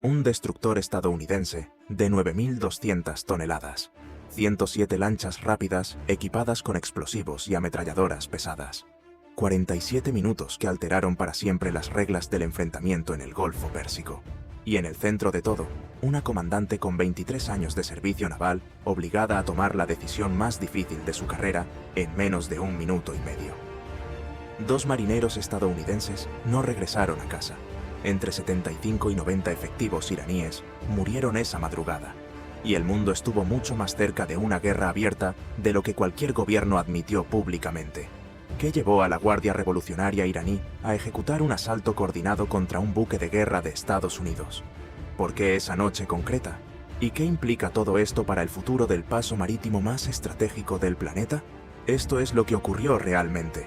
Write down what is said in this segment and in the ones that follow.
un destructor estadounidense de 9.200 toneladas, 107 lanchas rápidas equipadas con explosivos y ametralladoras pesadas, 47 minutos que alteraron para siempre las reglas del enfrentamiento en el Golfo Pérsico. Y en el centro de todo, una comandante con 23 años de servicio naval obligada a tomar la decisión más difícil de su carrera en menos de 1 minuto y medio. 2 marineros estadounidenses no regresaron a casa. Entre 75 y 90 efectivos iraníes murieron esa madrugada, y el mundo estuvo mucho más cerca de una guerra abierta de lo que cualquier gobierno admitió públicamente. ¿Qué llevó a la Guardia Revolucionaria iraní a ejecutar un asalto coordinado contra un buque de guerra de Estados Unidos? ¿Por qué esa noche concreta? ¿Y qué implica todo esto para el futuro del paso marítimo más estratégico del planeta? Esto es lo que ocurrió realmente.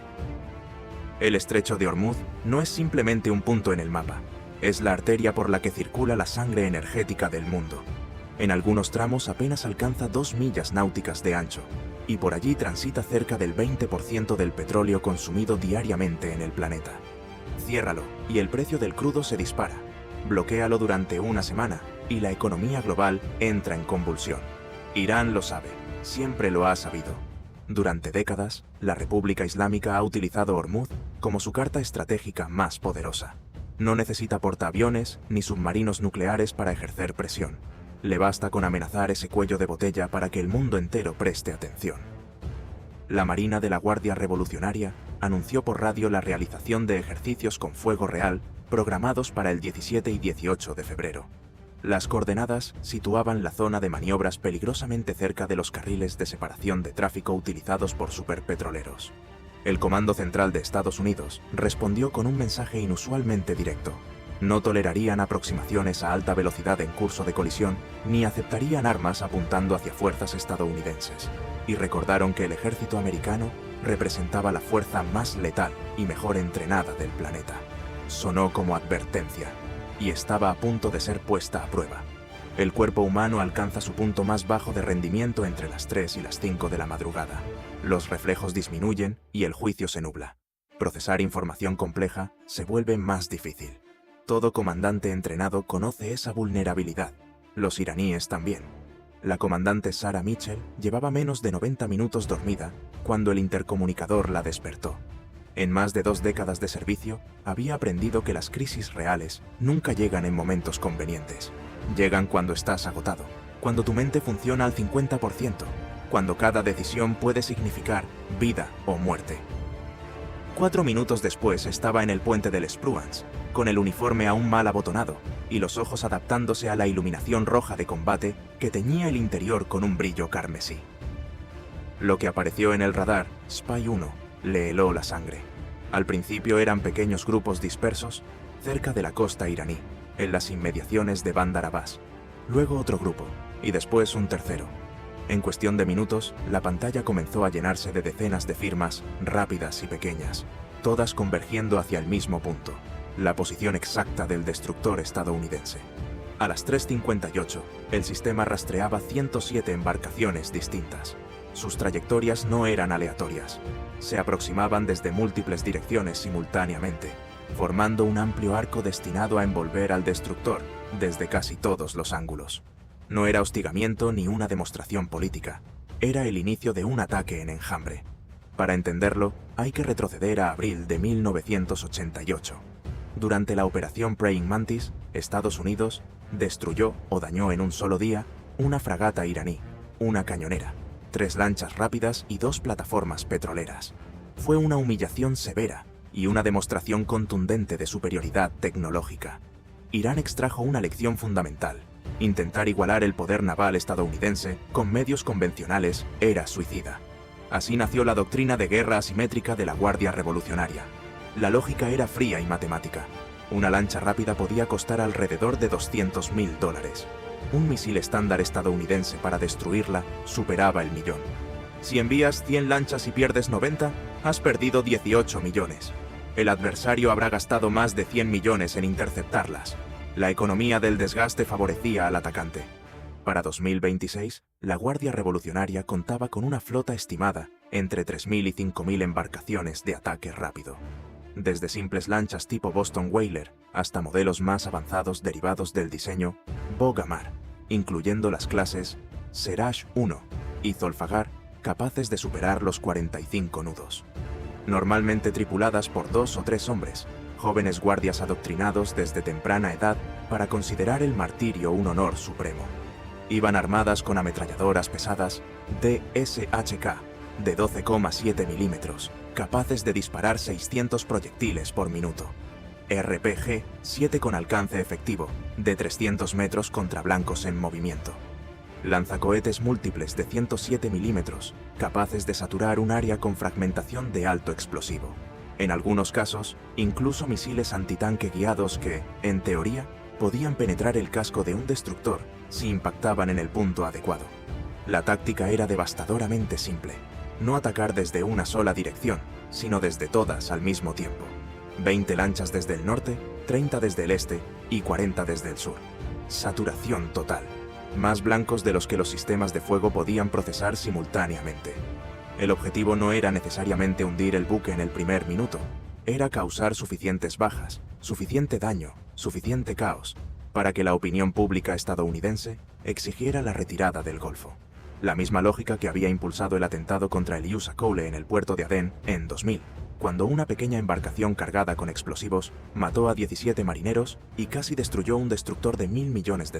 El estrecho de Hormuz no es simplemente un punto en el mapa, es la arteria por la que circula la sangre energética del mundo. En algunos tramos apenas alcanza 2 millas náuticas de ancho, y por allí transita cerca del 20% del petróleo consumido diariamente en el planeta. Ciérralo, y el precio del crudo se dispara. Bloquéalo durante una semana, y la economía global entra en convulsión. Irán lo sabe, siempre lo ha sabido. Durante décadas, la República Islámica ha utilizado Hormuz como su carta estratégica más poderosa. No necesita portaaviones ni submarinos nucleares para ejercer presión. Le basta con amenazar ese cuello de botella para que el mundo entero preste atención. La Marina de la Guardia Revolucionaria anunció por radio la realización de ejercicios con fuego real programados para el 17 y 18 de febrero. Las coordenadas situaban la zona de maniobras peligrosamente cerca de los carriles de separación de tráfico utilizados por superpetroleros. El Comando Central de Estados Unidos respondió con un mensaje inusualmente directo. No tolerarían aproximaciones a alta velocidad en curso de colisión, ni aceptarían armas apuntando hacia fuerzas estadounidenses. Y recordaron que el ejército americano representaba la fuerza más letal y mejor entrenada del planeta. Sonó como advertencia, y estaba a punto de ser puesta a prueba. El cuerpo humano alcanza su punto más bajo de rendimiento entre las 3 y las 5 de la madrugada. Los reflejos disminuyen y el juicio se nubla. Procesar información compleja se vuelve más difícil. Todo comandante entrenado conoce esa vulnerabilidad. Los iraníes también. La comandante Sarah Mitchell llevaba menos de 90 minutos dormida cuando el intercomunicador la despertó. En más de 2 décadas de servicio, había aprendido que las crisis reales nunca llegan en momentos convenientes. Llegan cuando estás agotado, cuando tu mente funciona al 50%, cuando cada decisión puede significar vida o muerte. 4 minutos después estaba en el puente del Spruance, con el uniforme aún mal abotonado y los ojos adaptándose a la iluminación roja de combate que teñía el interior con un brillo carmesí. Lo que apareció en el radar, Spy 1, le heló la sangre. Al principio eran pequeños grupos dispersos cerca de la costa iraní, en las inmediaciones de Bandar Abbas. Luego otro grupo, y después un tercero. En cuestión de minutos, la pantalla comenzó a llenarse de decenas de firmas, rápidas y pequeñas, todas convergiendo hacia el mismo punto, la posición exacta del destructor estadounidense. A las 3:58, el sistema rastreaba 107 embarcaciones distintas. Sus trayectorias no eran aleatorias. Se aproximaban desde múltiples direcciones simultáneamente, formando un amplio arco destinado a envolver al destructor desde casi todos los ángulos. No era hostigamiento ni una demostración política. Era el inicio de un ataque en enjambre. Para entenderlo, hay que retroceder a abril de 1988. Durante la operación Praying Mantis, Estados Unidos destruyó o dañó en un solo día una fragata iraní, una cañonera, 3 lanchas rápidas y 2 plataformas petroleras. Fue una humillación severa y una demostración contundente de superioridad tecnológica. Irán extrajo una lección fundamental. Intentar igualar el poder naval estadounidense con medios convencionales era suicida. Así nació la doctrina de guerra asimétrica de la Guardia Revolucionaria. La lógica era fría y matemática. Una lancha rápida podía costar alrededor de $200.000. Un misil estándar estadounidense para destruirla superaba el millón. Si envías 100 lanchas y pierdes 90, has perdido 18 millones. El adversario habrá gastado más de 100 millones en interceptarlas. La economía del desgaste favorecía al atacante. Para 2026, la Guardia Revolucionaria contaba con una flota estimada entre 3.000 y 5.000 embarcaciones de ataque rápido. desde simples lanchas tipo Boston Whaler hasta modelos más avanzados derivados del diseño Bogha-Mar, incluyendo las clases Seraj 1 y Zolfagar, capaces de superar los 45 nudos. Normalmente tripuladas por 2 o 3 hombres, jóvenes guardias adoctrinados desde temprana edad para considerar el martirio un honor supremo. Iban armadas con ametralladoras pesadas DSHK de 12,7 milímetros, capaces de disparar 600 proyectiles por minuto. RPG-7 con alcance efectivo, de 300 metros contra blancos en movimiento. Lanzacohetes múltiples de 107 milímetros, capaces de saturar un área con fragmentación de alto explosivo. En algunos casos, incluso misiles antitanque guiados que, en teoría, podían penetrar el casco de un destructor si impactaban en el punto adecuado. La táctica era devastadoramente simple. No atacar desde una sola dirección, sino desde todas al mismo tiempo. 20 lanchas desde el norte, 30 desde el este y 40 desde el sur. Saturación total. Más blancos de los que los sistemas de fuego podían procesar simultáneamente. El objetivo no era necesariamente hundir el buque en el primer minuto. Era causar suficientes bajas, suficiente daño, suficiente caos, para que la opinión pública estadounidense exigiera la retirada del Golfo. La misma lógica que había impulsado el atentado contra el USA Cole en el puerto de Adén en 2000, cuando una pequeña embarcación cargada con explosivos mató a 17 marineros y casi destruyó un destructor de $1.000 millones.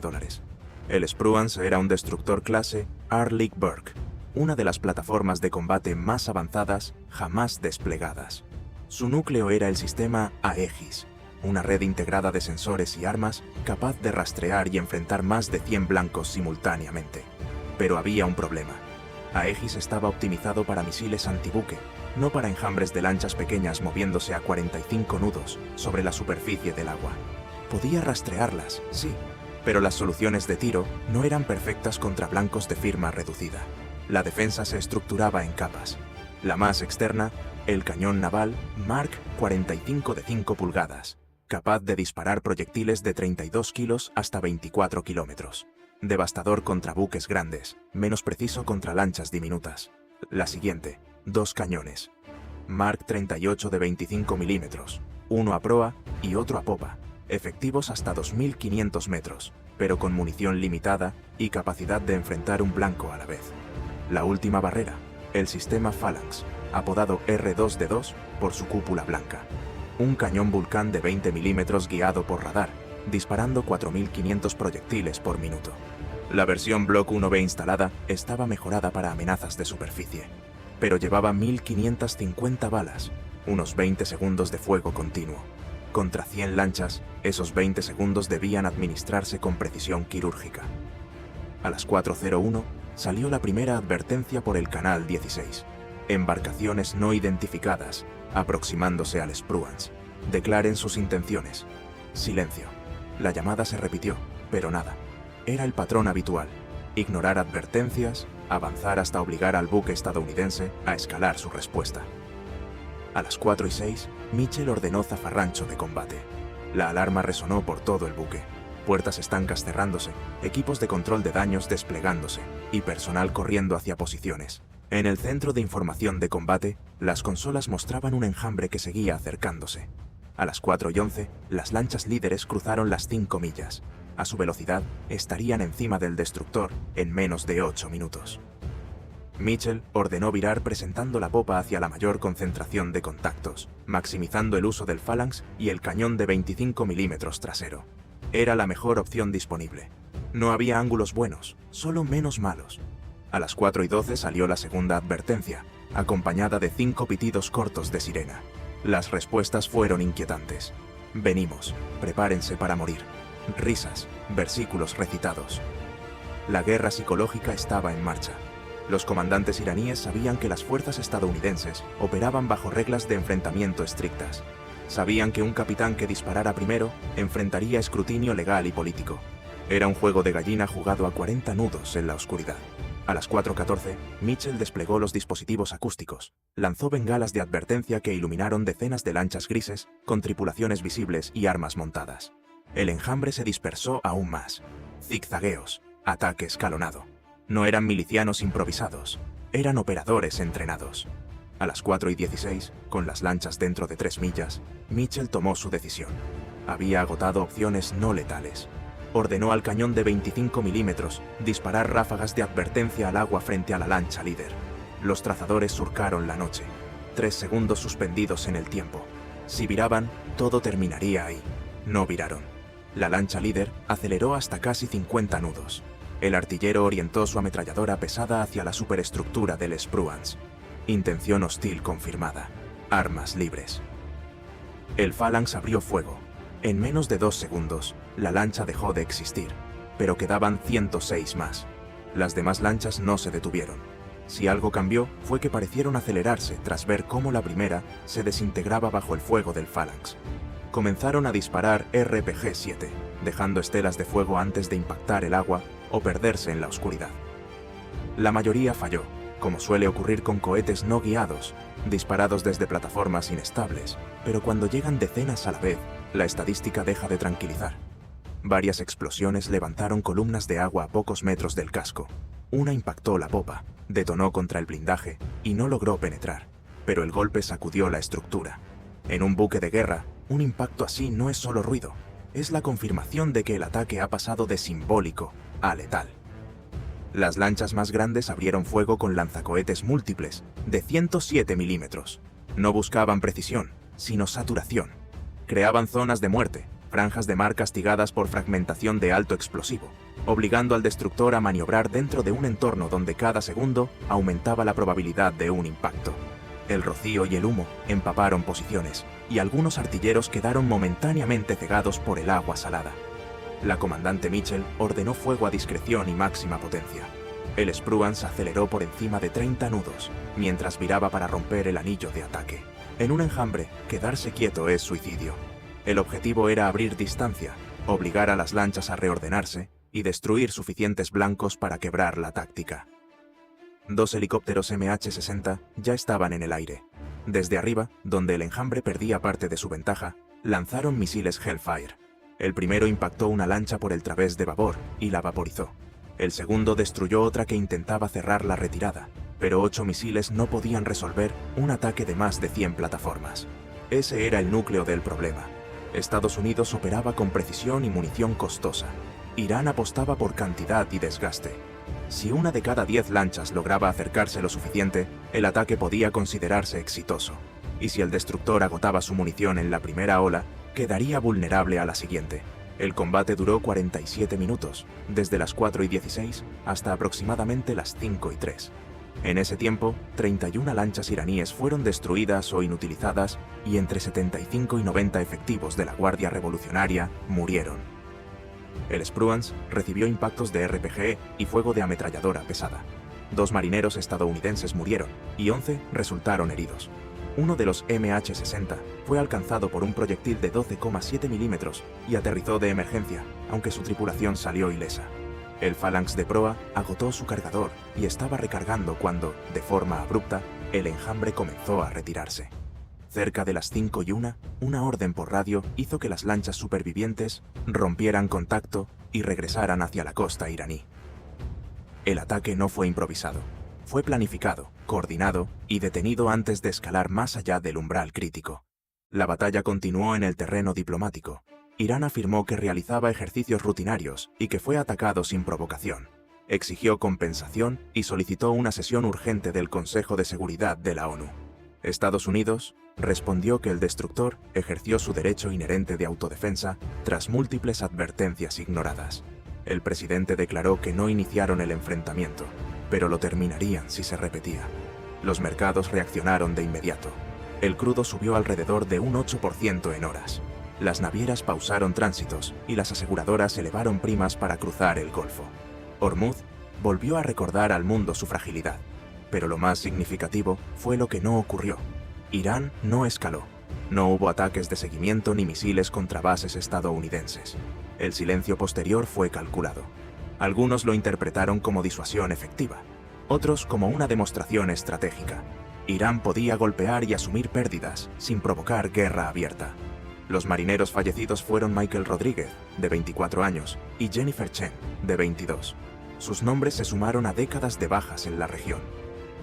El Spruance era un destructor clase Arleigh Burke, una de las plataformas de combate más avanzadas jamás desplegadas. Su núcleo era el sistema Aegis, una red integrada de sensores y armas capaz de rastrear y enfrentar más de 100 blancos simultáneamente. Pero había un problema. Aegis estaba optimizado para misiles antibuque, no para enjambres de lanchas pequeñas moviéndose a 45 nudos sobre la superficie del agua. Podía rastrearlas, sí, pero las soluciones de tiro no eran perfectas contra blancos de firma reducida. La defensa se estructuraba en capas. La más externa, el cañón naval Mark 45 de 5 pulgadas, capaz de disparar proyectiles de 32 kilos hasta 24 kilómetros. Devastador contra buques grandes, menos preciso contra lanchas diminutas. La siguiente, 2 cañones. Mark 38 de 25 milímetros, uno a proa y otro a popa, efectivos hasta 2.500 metros, pero con munición limitada y capacidad de enfrentar un blanco a la vez. La última barrera, el sistema Phalanx, apodado R2D2 por su cúpula blanca. Un cañón Vulcan de 20 milímetros guiado por radar, disparando 4.500 proyectiles por minuto. La versión Block 1B instalada estaba mejorada para amenazas de superficie, pero llevaba 1.550 balas, unos 20 segundos de fuego continuo. Contra 100 lanchas, esos 20 segundos debían administrarse con precisión quirúrgica. A las 4:01 salió la primera advertencia por el canal 16. Embarcaciones no identificadas, aproximándose al Spruance. Declaren sus intenciones. Silencio. La llamada se repitió, pero nada. Era el patrón habitual. Ignorar advertencias, avanzar hasta obligar al buque estadounidense a escalar su respuesta. A las 4:06, Mitchell ordenó zafarrancho de combate. La alarma resonó por todo el buque. Puertas estancas cerrándose, equipos de control de daños desplegándose y personal corriendo hacia posiciones. En el centro de información de combate, las consolas mostraban un enjambre que seguía acercándose. A las 4:11, las lanchas líderes cruzaron las 5 millas. A su velocidad, estarían encima del destructor en menos de 8 minutos. Mitchell ordenó virar presentando la popa hacia la mayor concentración de contactos, maximizando el uso del Phalanx y el cañón de 25 milímetros trasero. Era la mejor opción disponible. No había ángulos buenos, solo menos malos. A las 4:12 salió la segunda advertencia, acompañada de 5 pitidos cortos de sirena. Las respuestas fueron inquietantes. Venimos, prepárense para morir. Risas, versículos recitados. La guerra psicológica estaba en marcha. Los comandantes iraníes sabían que las fuerzas estadounidenses operaban bajo reglas de enfrentamiento estrictas. Sabían que un capitán que disparara primero enfrentaría escrutinio legal y político. Era un juego de gallina jugado a 40 nudos en la oscuridad. A las 4:14, Mitchell desplegó los dispositivos acústicos. Lanzó bengalas de advertencia que iluminaron decenas de lanchas grises, con tripulaciones visibles y armas montadas. El enjambre se dispersó aún más. Zigzagueos, ataque escalonado. No eran milicianos improvisados, eran operadores entrenados. A las 4:16, con las lanchas dentro de 3 millas, Mitchell tomó su decisión. Había agotado opciones no letales. Ordenó al cañón de 25 milímetros disparar ráfagas de advertencia al agua frente a la lancha líder. Los trazadores surcaron la noche. 3 segundos suspendidos en el tiempo. Si viraban, todo terminaría ahí. No viraron. La lancha líder aceleró hasta casi 50 nudos. El artillero orientó su ametralladora pesada hacia la superestructura del Spruance. Intención hostil confirmada. Armas libres. El Phalanx abrió fuego. En menos de 2 segundos, la lancha dejó de existir, pero quedaban 106 más. Las demás lanchas no se detuvieron. Si algo cambió, fue que parecieron acelerarse tras ver cómo la primera se desintegraba bajo el fuego del Phalanx. Comenzaron a disparar RPG-7, dejando estelas de fuego antes de impactar el agua o perderse en la oscuridad. La mayoría falló, como suele ocurrir con cohetes no guiados, disparados desde plataformas inestables, pero cuando llegan decenas a la vez, la estadística deja de tranquilizar. Varias explosiones levantaron columnas de agua a pocos metros del casco. Una impactó la popa, detonó contra el blindaje y no logró penetrar, pero el golpe sacudió la estructura. En un buque de guerra, un impacto así no es solo ruido, es la confirmación de que el ataque ha pasado de simbólico a letal. Las lanchas más grandes abrieron fuego con lanzacohetes múltiples, de 107 milímetros. No buscaban precisión, sino saturación. Creaban zonas de muerte, franjas de mar castigadas por fragmentación de alto explosivo, obligando al destructor a maniobrar dentro de un entorno donde cada segundo aumentaba la probabilidad de un impacto. El rocío y el humo empaparon posiciones, y algunos artilleros quedaron momentáneamente cegados por el agua salada. La comandante Mitchell ordenó fuego a discreción y máxima potencia. El Spruance aceleró por encima de 30 nudos, mientras viraba para romper el anillo de ataque. En un enjambre, quedarse quieto es suicidio. El objetivo era abrir distancia, obligar a las lanchas a reordenarse y destruir suficientes blancos para quebrar la táctica. 2 helicópteros MH-60 ya estaban en el aire. Desde arriba, donde el enjambre perdía parte de su ventaja, lanzaron misiles Hellfire. El primero impactó una lancha por el través de babor y la vaporizó. El segundo destruyó otra que intentaba cerrar la retirada, pero 8 misiles no podían resolver un ataque de más de 100 plataformas. Ese era el núcleo del problema. Estados Unidos operaba con precisión y munición costosa. Irán apostaba por cantidad y desgaste. Si una de cada 10 lanchas lograba acercarse lo suficiente, el ataque podía considerarse exitoso. Y si el destructor agotaba su munición en la primera ola, quedaría vulnerable a la siguiente. El combate duró 47 minutos, desde las 4:16 hasta aproximadamente las 5:03. En ese tiempo, 31 lanchas iraníes fueron destruidas o inutilizadas y entre 75 y 90 efectivos de la Guardia Revolucionaria murieron. El Spruance recibió impactos de RPG y fuego de ametralladora pesada. 2 marineros estadounidenses murieron y 11 resultaron heridos. Uno de los MH-60 fue alcanzado por un proyectil de 12,7 milímetros y aterrizó de emergencia, aunque su tripulación salió ilesa. El Phalanx de proa agotó su cargador y estaba recargando cuando, de forma abrupta, el enjambre comenzó a retirarse. Cerca de las 5:01, una orden por radio hizo que las lanchas supervivientes rompieran contacto y regresaran hacia la costa iraní. El ataque no fue improvisado. Fue planificado, coordinado y detenido antes de escalar más allá del umbral crítico. La batalla continuó en el terreno diplomático. Irán afirmó que realizaba ejercicios rutinarios y que fue atacado sin provocación. Exigió compensación y solicitó una sesión urgente del Consejo de Seguridad de la ONU. Estados Unidos respondió que el destructor ejerció su derecho inherente de autodefensa tras múltiples advertencias ignoradas. El presidente declaró que no iniciaron el enfrentamiento, pero lo terminarían si se repetía. Los mercados reaccionaron de inmediato. El crudo subió alrededor de un 8% en horas. Las navieras pausaron tránsitos y las aseguradoras elevaron primas para cruzar el Golfo. Hormuz volvió a recordar al mundo su fragilidad, pero lo más significativo fue lo que no ocurrió. Irán no escaló. No hubo ataques de seguimiento ni misiles contra bases estadounidenses. El silencio posterior fue calculado. Algunos lo interpretaron como disuasión efectiva, otros como una demostración estratégica. Irán podía golpear y asumir pérdidas sin provocar guerra abierta. Los marineros fallecidos fueron Michael Rodríguez, de 24 años, y Jennifer Chen, de 22. Sus nombres se sumaron a décadas de bajas en la región.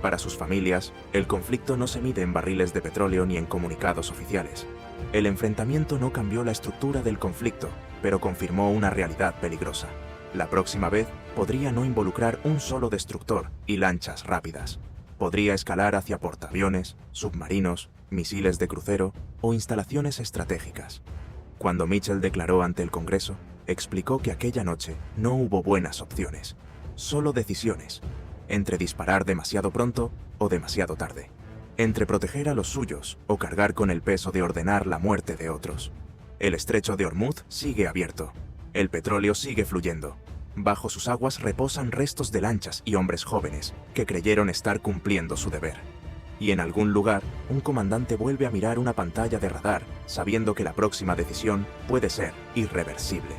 Para sus familias, el conflicto no se mide en barriles de petróleo ni en comunicados oficiales. El enfrentamiento no cambió la estructura del conflicto, pero confirmó una realidad peligrosa. La próxima vez podría no involucrar un solo destructor y lanchas rápidas. Podría escalar hacia portaaviones, submarinos, misiles de crucero o instalaciones estratégicas. Cuando Mitchell declaró ante el Congreso, explicó que aquella noche no hubo buenas opciones, solo decisiones, entre disparar demasiado pronto o demasiado tarde, entre proteger a los suyos o cargar con el peso de ordenar la muerte de otros. El estrecho de Hormuz sigue abierto, el petróleo sigue fluyendo. Bajo sus aguas reposan restos de lanchas y hombres jóvenes que creyeron estar cumpliendo su deber. Y en algún lugar, un comandante vuelve a mirar una pantalla de radar, sabiendo que la próxima decisión puede ser irreversible.